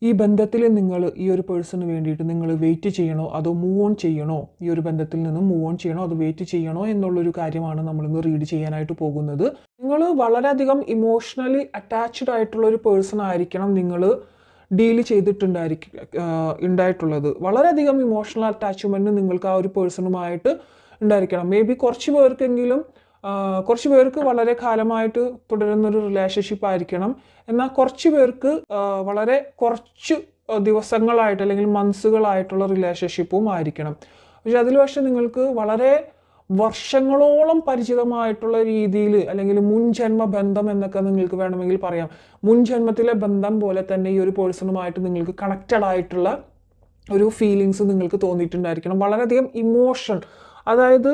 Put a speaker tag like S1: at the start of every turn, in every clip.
S1: ഈ ബന്ധത്തിൽ നിങ്ങൾ ഈ ഒരു പേഴ്സണിന് വേണ്ടിയിട്ട് നിങ്ങൾ വെയിറ്റ് ചെയ്യണോ അതോ മൂവ് ഓൺ ചെയ്യണോ, ഈ ഒരു ബന്ധത്തിൽ നിന്നും മൂവ് ഓൺ ചെയ്യണോ അതോ വെയിറ്റ് ചെയ്യണോ എന്നുള്ളൊരു കാര്യമാണ് നമ്മളിന്ന് റീഡ് ചെയ്യാനായിട്ട് പോകുന്നത്. നിങ്ങൾ വളരെയധികം ഇമോഷണലി അറ്റാച്ച്ഡ് ആയിട്ടുള്ള ഒരു പേഴ്സൺ ആയിരിക്കണം നിങ്ങൾ ഡീൽ ഉണ്ടായിട്ടുള്ളത്. വളരെയധികം ഇമോഷണൽ അറ്റാച്ച്മെൻറ്റ് നിങ്ങൾക്ക് ആ ഒരു പേഴ്സണുമായിട്ട് ഉണ്ടായിരിക്കണം. മേ ബി കുറച്ച് പേർക്ക് വളരെ കാലമായിട്ട് തുടരുന്നൊരു റിലേഷൻഷിപ്പ് ആയിരിക്കണം. എന്നാൽ കുറച്ച് പേർക്ക് വളരെ കുറച്ച് ദിവസങ്ങളായിട്ട് അല്ലെങ്കിൽ മന്ത്സുകളായിട്ടുള്ള റിലേഷൻഷിപ്പും ആയിരിക്കണം. പക്ഷെ നിങ്ങൾക്ക് വളരെ വർഷങ്ങളോളം പരിചിതമായിട്ടുള്ള രീതിയിൽ അല്ലെങ്കിൽ മുൻജന്മ ബന്ധം എന്നൊക്കെ നിങ്ങൾക്ക് വേണമെങ്കിൽ പറയാം. മുൻജന്മത്തിലെ ബന്ധം പോലെ തന്നെ ഈ ഒരു പേഴ്സണുമായിട്ട് നിങ്ങൾക്ക് കണക്റ്റഡ് ആയിട്ടുള്ള ഒരു ഫീലിങ്സ് നിങ്ങൾക്ക് തോന്നിയിട്ടുണ്ടായിരിക്കണം. വളരെയധികം ഇമോഷൻ, അതായത്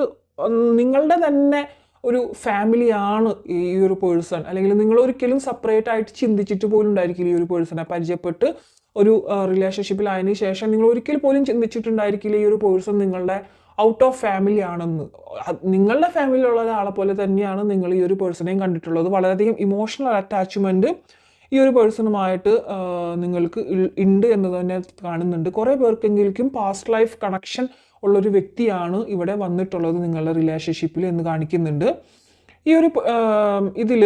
S1: നിങ്ങളുടെ തന്നെ ഒരു ഫാമിലിയാണ് ഈ ഒരു പേഴ്സൺ. അല്ലെങ്കിൽ നിങ്ങൾ ഒരിക്കലും സെപ്പറേറ്റ് ആയിട്ട് ചിന്തിച്ചിട്ട് പോലും ഉണ്ടായിരിക്കില്ല ഈ ഒരു പേഴ്സണെ പരിചയപ്പെട്ട് ഒരു റിലേഷൻഷിപ്പിലായതിനു ശേഷം നിങ്ങൾ ഒരിക്കൽ പോലും ചിന്തിച്ചിട്ടുണ്ടായിരിക്കില്ല ഈ ഒരു പേഴ്സൺ നിങ്ങളുടെ ഔട്ട് ഓഫ് ഫാമിലി ആണെന്ന്. നിങ്ങളുടെ ഫാമിലിയിലുള്ള ഒരാളെ പോലെ തന്നെയാണ് നിങ്ങൾ ഈ ഒരു പേഴ്സണെയും കണ്ടിട്ടുള്ളത്. വളരെയധികം ഇമോഷണൽ അറ്റാച്ച്മെൻറ്റ് ഈ ഒരു പേഴ്സണുമായിട്ട് നിങ്ങൾക്ക് ഉണ്ട് എന്ന് തന്നെ കാണുന്നുണ്ട്. കുറേ പേർക്കെങ്കിലും പാസ്റ്റ് ലൈഫ് കണക്ഷൻ ഉള്ളൊരു വ്യക്തിയാണ് ഇവിടെ വന്നിട്ടുള്ളത് നിങ്ങളുടെ റിലേഷൻഷിപ്പിൽ എന്ന് കാണിക്കുന്നുണ്ട്. ഈ ഒരു ഇതിൽ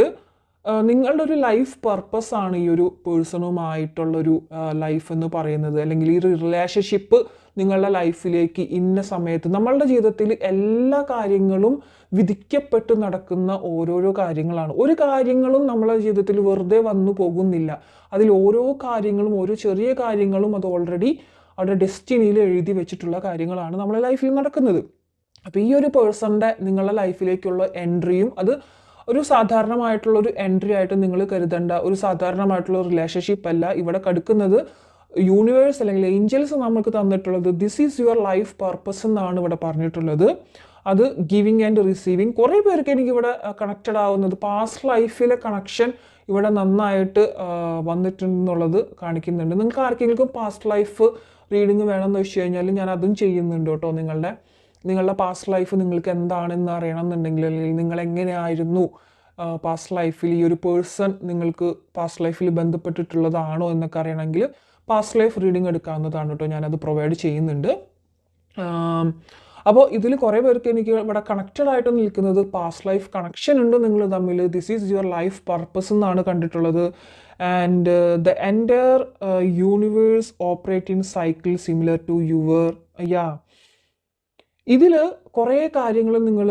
S1: നിങ്ങളുടെ ഒരു ലൈഫ് പർപ്പസ് ആണ് ഈ ഒരു പേഴ്സണുമായിട്ടുള്ളൊരു ലൈഫ് എന്ന് പറയുന്നത്. അല്ലെങ്കിൽ ഈ ഒരു റിലേഷൻഷിപ്പ് നിങ്ങളുടെ ലൈഫിലേക്ക് ഇന്ന സമയത്ത്, നമ്മളുടെ ജീവിതത്തിൽ എല്ലാ കാര്യങ്ങളും വിധിക്കപ്പെട്ട് നടക്കുന്ന ഓരോരോ കാര്യങ്ങളാണ്. ഒരു കാര്യങ്ങളും നമ്മളുടെ ജീവിതത്തിൽ വെറുതെ വന്നു പോകുന്നില്ല. അതിൽ ഓരോ കാര്യങ്ങളും, ഓരോ ചെറിയ കാര്യങ്ങളും അത് ഓൾറെഡി അവിടെ ഡെസ്റ്റിനിയിൽ എഴുതി വെച്ചിട്ടുള്ള കാര്യങ്ങളാണ് നമ്മുടെ ലൈഫിൽ നടക്കുന്നത്. അപ്പോൾ ഈ ഒരു പേഴ്സണിൻ്റെ നിങ്ങളുടെ ലൈഫിലേക്കുള്ള എൻട്രിയും അത് ഒരു സാധാരണമായിട്ടുള്ളൊരു എൻട്രി ആയിട്ട് നിങ്ങൾ കരുതേണ്ട ഒരു സാധാരണമായിട്ടുള്ള റിലേഷൻഷിപ്പ് അല്ല. ഇവിടെ കടുക്കുന്നത് യൂണിവേഴ്സ് അല്ലെങ്കിൽ ഏഞ്ചൽസ് നമുക്ക് തന്നിട്ടുള്ളത് this is your life purpose എന്നാണ് ഇവിടെ പറഞ്ഞിട്ടുള്ളത്. അത് ഗിവിങ് ആൻഡ് റിസീവിങ്. കുറേ പേർക്ക് എനിക്കിവിടെ കണക്റ്റഡ് ആവുന്നത് പാസ്റ്റ് ലൈഫിലെ കണക്ഷൻ ഇവിടെ നന്നായിട്ട് വന്നിട്ടുണ്ടെന്നുള്ളത് കാണിക്കുന്നുണ്ട്. നിങ്ങൾക്ക് ആർക്കെങ്കിലും പാസ്റ്റ് ലൈഫ് റീഡിങ് വേണമെന്ന് വെച്ച് കഴിഞ്ഞാൽ ഞാൻ അതും ചെയ്യുന്നുണ്ട് കേട്ടോ. നിങ്ങളുടെ പാസ്റ്റ് ലൈഫ് നിങ്ങൾക്ക് എന്താണെന്ന് അറിയണം എന്നുണ്ടെങ്കിൽ, അല്ലെങ്കിൽ നിങ്ങൾ എങ്ങനെയായിരുന്നു പാസ്റ്റ് ലൈഫിൽ, ഈ ഒരു പേഴ്സൺ നിങ്ങൾക്ക് പാസ്റ്റ് ലൈഫിൽ ബന്ധപ്പെട്ടിട്ടുള്ളതാണോ എന്നൊക്കെ അറിയണമെങ്കിൽ പാസ്റ്റ് ലൈഫ് റീഡിങ് എടുക്കാവുന്നതാണ് കേട്ടോ. ഞാനത് പ്രൊവൈഡ് ചെയ്യുന്നുണ്ട്. അപ്പോൾ ഇതിൽ കുറേ പേർക്ക് എനിക്ക് ഇവിടെ കണക്റ്റഡ് ആയിട്ട് നിൽക്കുന്നത് പാസ്റ്റ് ലൈഫ് കണക്ഷൻ ഉണ്ട് നിങ്ങൾ തമ്മിൽ. This is your life purpose എന്നാണ് കണ്ടിട്ടുള്ളത്. And the entire universe operate in cycle similar to your. ഇതിൽ കുറേ കാര്യങ്ങൾ നിങ്ങൾ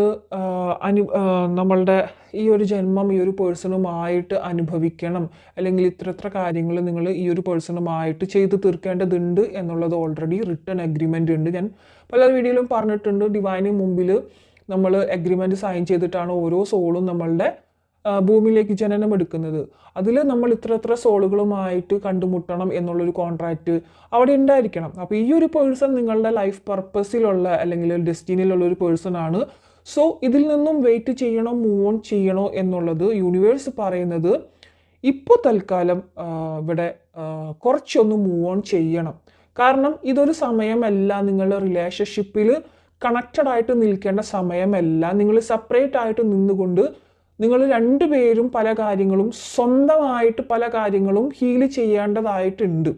S1: നമ്മളുടെ ഈ ഒരു ജന്മം ഈ ഒരു പേഴ്സണുമായിട്ട് അനുഭവിക്കണം, അല്ലെങ്കിൽ ഇത്ര കാര്യങ്ങൾ നിങ്ങൾ ഈ ഒരു പേഴ്സണുമായിട്ട് ചെയ്ത് തീർക്കേണ്ടതുണ്ട് എന്നുള്ളത് ഓൾറെഡി റിട്ടൺ അഗ്രിമെൻ്റ് ഉണ്ട്. ഞാൻ പല വീഡിയോയിലും പറഞ്ഞിട്ടുണ്ട്. ഡിവൈന് മുമ്പിൽ നമ്മൾ അഗ്രിമെൻറ്റ് സൈൻ ചെയ്തിട്ടാണ് ഓരോ സോളും നമ്മളുടെ ഭൂമിയിലേക്ക് ജനനം എടുക്കുന്നത്. അതിൽ നമ്മൾ ഇത്ര സോളുകളുമായിട്ട് കണ്ടുമുട്ടണം എന്നുള്ളൊരു കോൺട്രാക്റ്റ് അവിടെ ഉണ്ടായിരിക്കണം. അപ്പോൾ ഈ ഒരു പേഴ്സൺ നിങ്ങളുടെ ലൈഫ് പർപ്പസിലുള്ള അല്ലെങ്കിൽ ഡെസ്റ്റിനിയിലുള്ള ഒരു പേഴ്സൺ ആണ്. സോ ഇതിൽ നിന്നും വെയിറ്റ് ചെയ്യണോ മൂവ് ഓൺ ചെയ്യണോ എന്നുള്ളത് യൂണിവേഴ്സ് പറയുന്നത് ഇപ്പോൾ തൽക്കാലം ഇവിടെ കുറച്ചൊന്ന് മൂവ് ഓൺ ചെയ്യണം. കാരണം ഇതൊരു സമയമല്ല നിങ്ങളുടെ റിലേഷൻഷിപ്പിൽ കണക്റ്റഡ് ആയിട്ട് നിൽക്കേണ്ട സമയമല്ല. നിങ്ങൾ സെപ്പറേറ്റ് ആയിട്ട് നിന്നുകൊണ്ട് നിങ്ങൾ രണ്ടുപേരും പല കാര്യങ്ങളും സ്വന്തമായിട്ട് പല കാര്യങ്ങളും ഹീല് ചെയ്യേണ്ടതായിട്ടുണ്ട്.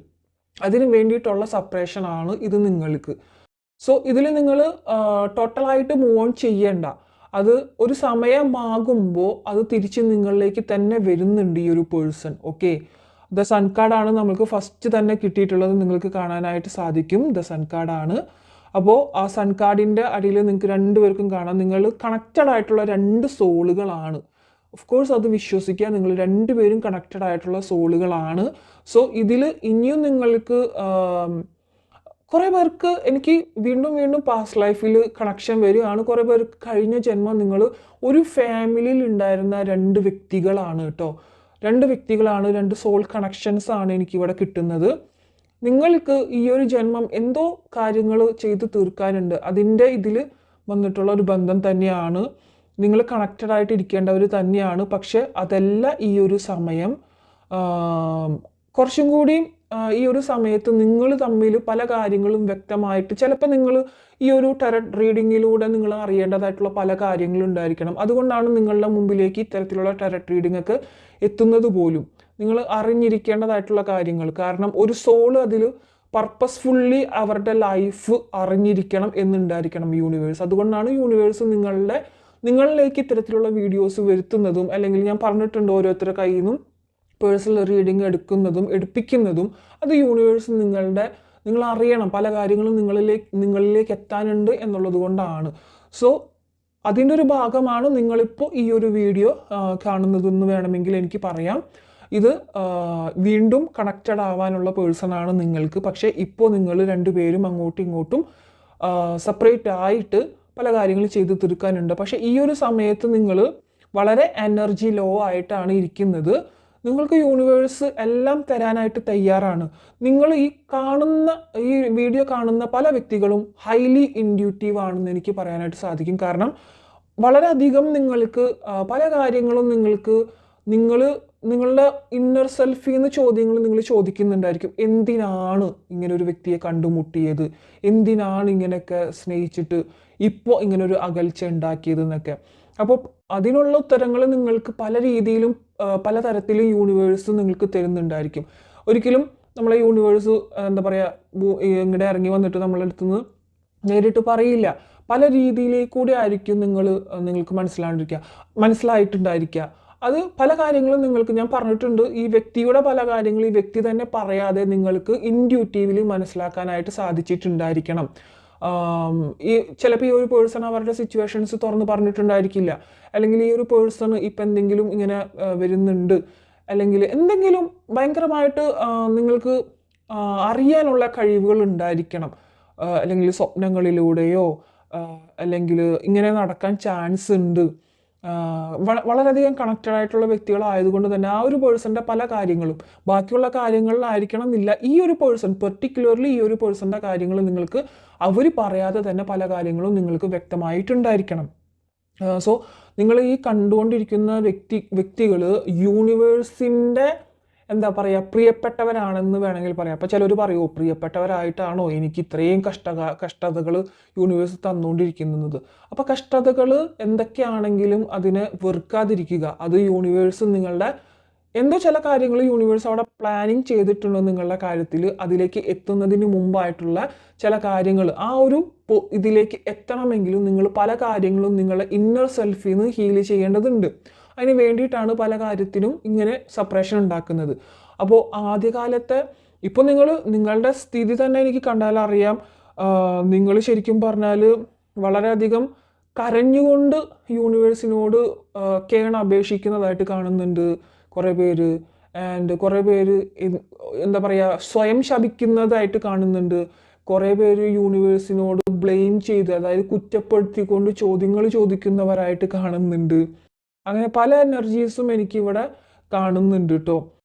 S1: അതിന് വേണ്ടിയിട്ടുള്ള സെപ്പറേഷനാണ് ഇത് നിങ്ങൾക്ക്. സോ ഇതിൽ നിങ്ങൾ ടോട്ടലായിട്ട് മൂവ് ഓൺ ചെയ്യേണ്ട. അത് ഒരു സമയമാകുമ്പോൾ അത് തിരിച്ച് നിങ്ങളിലേക്ക് തന്നെ വരുന്നുണ്ട് ഈ ഒരു പേഴ്സൺ. ഓക്കെ, ദ സൺ കാർഡാണ് നമുക്ക് ഫസ്റ്റ് തന്നെ കിട്ടിയിട്ടുള്ളത്. നിങ്ങൾക്ക് കാണാനായിട്ട് സാധിക്കും ദ സൺ കാർഡാണ്. അപ്പോൾ ആ സൺ കാർഡിൻ്റെ അടിയിൽ നിങ്ങൾക്ക് രണ്ടുപേർക്കും കാണാം നിങ്ങൾ കണക്റ്റഡ് ആയിട്ടുള്ള രണ്ട് സോളുകളാണ്. ഓഫ് കോഴ്സ് അത് വിശ്വസിക്കുക, നിങ്ങൾ രണ്ടുപേരും കണക്റ്റഡ് ആയിട്ടുള്ള സോളുകളാണ്. സോ ഇതിൽ ഇനിയും നിങ്ങൾക്ക് കുറേ പേർക്ക് എനിക്ക് വീണ്ടും പാസ്റ്റ് ലൈഫിൽ കണക്ഷൻ വരികയാണ്. കുറേ പേർക്ക് കഴിഞ്ഞ ജന്മം നിങ്ങൾ ഒരു ഫാമിലിയിൽ ഉണ്ടായിരുന്ന രണ്ട് വ്യക്തികളാണ് കേട്ടോ. രണ്ട് വ്യക്തികളാണ്, രണ്ട് സോൾ കണക്ഷൻസ് ആണ് എനിക്കിവിടെ കിട്ടുന്നത്. നിങ്ങൾക്ക് ഈ ഒരു ജന്മം എന്തോ കാര്യങ്ങൾ ചെയ്ത് തീർക്കാനുണ്ട്. അതിൻ്റെ ഇതിൽ വന്നിട്ടുള്ള ഒരു ബന്ധം തന്നെയാണ്. നിങ്ങൾ കണക്റ്റഡ് ആയിട്ട് ഇരിക്കേണ്ടവർ തന്നെയാണ്. പക്ഷെ അതല്ല ഈ ഒരു സമയം. കുറച്ചും കൂടി ഈ ഒരു സമയത്ത് നിങ്ങൾ തമ്മിൽ പല കാര്യങ്ങളും വ്യക്തമായിട്ട്, ചിലപ്പോൾ നിങ്ങൾ ഈ ഒരു ടാരറ്റ് റീഡിങ്ങിലൂടെ നിങ്ങൾ അറിയേണ്ടതായിട്ടുള്ള പല കാര്യങ്ങളും ഉണ്ടായിരിക്കണം. അതുകൊണ്ടാണ് നിങ്ങളുടെ മുമ്പിലേക്ക് ഇത്തരത്തിലുള്ള ടാരറ്റ് റീഡിംഗ് ഒക്കെ എത്തുന്നത് പോലും. നിങ്ങൾ അറിഞ്ഞിരിക്കേണ്ടതായിട്ടുള്ള കാര്യങ്ങൾ. കാരണം ഒരു സോള് അതിൽ പർപ്പസ്ഫുള്ളി അവരുടെ ലൈഫ് അറിഞ്ഞിരിക്കണം എന്നുണ്ടായിരിക്കണം യൂണിവേഴ്സ്. അതുകൊണ്ടാണ് യൂണിവേഴ്സ് നിങ്ങളിലേക്ക് ഇത്തരത്തിലുള്ള വീഡിയോസ് വരുത്തുന്നതും, അല്ലെങ്കിൽ ഞാൻ പറഞ്ഞിട്ടുണ്ട് ഓരോരുത്തരുടെ കയ്യിൽ നിന്നും പേഴ്സണൽ റീഡിങ് എടുപ്പിക്കുന്നതും. അത് യൂണിവേഴ്സ് നിങ്ങൾ അറിയണം, പല കാര്യങ്ങളും നിങ്ങളിലേക്ക് എത്താനുണ്ട് എന്നുള്ളത് കൊണ്ടാണ്. സോ അതിൻ്റെ ഒരു ഭാഗമാണ് നിങ്ങളിപ്പോൾ ഈ ഒരു വീഡിയോ കാണുന്നതെന്ന് വേണമെങ്കിൽ എനിക്ക് പറയാം. ഇത് വീണ്ടും കണക്റ്റഡ് ആവാനുള്ള പേഴ്സണാണ് നിങ്ങൾക്ക്. പക്ഷേ ഇപ്പോൾ നിങ്ങൾ രണ്ടുപേരും അങ്ങോട്ടും ഇങ്ങോട്ടും സെപ്പറേറ്റ് ആയിട്ട് പല കാര്യങ്ങൾ ചെയ്ത് തീർക്കാനുണ്ട്. പക്ഷേ ഈ ഒരു സമയത്ത് നിങ്ങൾ വളരെ എനർജി ലോ ആയിട്ടാണ് ഇരിക്കുന്നത്. നിങ്ങൾക്ക് യൂണിവേഴ്സ് എല്ലാം തരാനായിട്ട് തയ്യാറാണ്. നിങ്ങൾ ഈ വീഡിയോ കാണുന്ന പല വ്യക്തികളും ഹൈലി ഇൻഡ്യൂട്ടീവ് ആണെന്ന് എനിക്ക് പറയാനായിട്ട് സാധിക്കും. കാരണം വളരെയധികം നിങ്ങൾക്ക് പല കാര്യങ്ങളും നിങ്ങളുടെ ഇന്നർ സെൽഫിൽ നിന്ന് ചോദ്യങ്ങൾ നിങ്ങൾ ചോദിക്കുന്നുണ്ടായിരിക്കും. എന്തിനാണ് ഇങ്ങനെ ഒരു വ്യക്തിയെ കണ്ടുമുട്ടിയത്, എന്തിനാണ് ഇങ്ങനെയൊക്കെ സ്നേഹിച്ചിട്ട് ഇപ്പോൾ ഇങ്ങനൊരു അകൽച്ച ഉണ്ടാക്കിയത് എന്നൊക്കെ. അപ്പോൾ അതിനുള്ള ഉത്തരങ്ങൾ നിങ്ങൾക്ക് പല രീതിയിലും പലതരത്തിലും യൂണിവേഴ്സ് നിങ്ങൾക്ക് തരുന്നുണ്ടായിരിക്കും. ഒരിക്കലും നമ്മളെ യൂണിവേഴ്സ് എന്താ പറയുക ഇങ്ങോട്ട് ഇറങ്ങി വന്നിട്ട് നമ്മളെ അടുത്തുനിന്ന് നേരിട്ട് പറയില്ല. പല രീതിയിലേക്കൂടി ആയിരിക്കും നിങ്ങൾക്ക് മനസ്സിലായിട്ടുണ്ടായിരിക്കുക. അത് പല കാര്യങ്ങളും ഞാൻ പറഞ്ഞിട്ടുണ്ട്, ഈ വ്യക്തിയുടെ പല കാര്യങ്ങളും ഈ വ്യക്തി തന്നെ പറയാതെ നിങ്ങൾക്ക് ഇൻഡ്യൂട്ടീവ്ലി മനസ്സിലാക്കാനായിട്ട് സാധിച്ചിട്ടുണ്ടായിരിക്കണം. ചിലപ്പോൾ ഈ ഒരു പേഴ്സൺ അവരുടെ സിറ്റുവേഷൻസ് തുറന്ന് പറഞ്ഞിട്ടുണ്ടായിരിക്കില്ല, അല്ലെങ്കിൽ ഈ ഒരു പേഴ്സൺ ഇപ്പം എന്തെങ്കിലും ഇങ്ങനെ വരുന്നുണ്ട്, അല്ലെങ്കിൽ എന്തെങ്കിലും ഭയങ്കരമായിട്ട് നിങ്ങൾക്ക് അറിയാനുള്ള കഴിവുകൾ ഉണ്ടായിരിക്കണം. അല്ലെങ്കിൽ സ്വപ്നങ്ങളിലൂടെയോ അല്ലെങ്കിൽ ഇങ്ങനെ നടക്കാൻ ചാൻസ് ഉണ്ട്. വളരെയധികം കണക്റ്റഡ് ആയിട്ടുള്ള വ്യക്തികളായതുകൊണ്ട് തന്നെ ആ ഒരു പേഴ്സൻ്റെ പല കാര്യങ്ങളും ബാക്കിയുള്ള കാര്യങ്ങളിലായിരിക്കണം എന്നില്ല. ഈ ഒരു പേഴ്സൺ പെർട്ടിക്കുലർലി ഈ ഒരു പേഴ്സൻ്റെ കാര്യങ്ങൾ നിങ്ങൾക്ക് അവർ പറയാതെ തന്നെ പല കാര്യങ്ങളും നിങ്ങൾക്ക് വ്യക്തമായിട്ടുണ്ടായിരിക്കണം. സോ നിങ്ങൾ ഈ കണ്ടുകൊണ്ടിരിക്കുന്ന വ്യക്തികൾ യൂണിവേഴ്സിൻ്റെ എന്താ പറയുക പ്രിയപ്പെട്ടവരാണെന്ന് വേണമെങ്കിൽ പറയാം. അപ്പോൾ ചിലർ പറയുമോ പ്രിയപ്പെട്ടവരായിട്ടാണോ എനിക്ക് ഇത്രയും കഷ്ടതകൾ യൂണിവേഴ്സ് തന്നുകൊണ്ടിരിക്കുന്നത്. അപ്പോൾ കഷ്ടതകൾ എന്തൊക്കെയാണെങ്കിലും അതിനെ വെറുക്കാതിരിക്കുക. അത് യൂണിവേഴ്സ് നിങ്ങളുടെ എന്തോ ചില കാര്യങ്ങൾ യൂണിവേഴ്സ് അവിടെ പ്ലാനിങ് ചെയ്തിട്ടുണ്ടോ നിങ്ങളുടെ കാര്യത്തിൽ. അതിലേക്ക് എത്തുന്നതിന് മുമ്പായിട്ടുള്ള ചില കാര്യങ്ങൾ ആ ഒരു ഇതിലേക്ക് എത്തണമെങ്കിലും നിങ്ങൾ പല കാര്യങ്ങളും നിങ്ങളുടെ ഇന്നർ സെൽഫിൽ നിന്ന് ഹീൽ ചെയ്യേണ്ടതുണ്ട്. അതിന് വേണ്ടിയിട്ടാണ് പല കാര്യത്തിനും ഇങ്ങനെ സെപ്പറേഷൻ ഉണ്ടാക്കുന്നത്. അപ്പോൾ ആദ്യകാലത്തെ ഇപ്പോൾ നിങ്ങളുടെ സ്ഥിതി തന്നെ എനിക്ക് കണ്ടാലറിയാം. നിങ്ങൾ ശരിക്കും പറഞ്ഞാൽ വളരെയധികം കരഞ്ഞുകൊണ്ട് യൂണിവേഴ്സിനോട് അപേക്ഷിക്കുന്നതായിട്ട് കാണുന്നുണ്ട് കുറേ പേര്. ആൻഡ് കുറേ പേര് എന്താ പറയുക സ്വയം ശപിക്കുന്നതായിട്ട് കാണുന്നുണ്ട്. കുറേ പേര് യൂണിവേഴ്സിനോട് ബ്ലെയിം ചെയ്ത്, അതായത് കുറ്റപ്പെടുത്തിക്കൊണ്ട് ചോദ്യങ്ങൾ ചോദിക്കുന്നവരായിട്ട് കാണുന്നുണ്ട്. അങ്ങനെ പല എനർജീസും എനിക്കിവിടെ കാണുന്നുണ്ട് കേട്ടോ.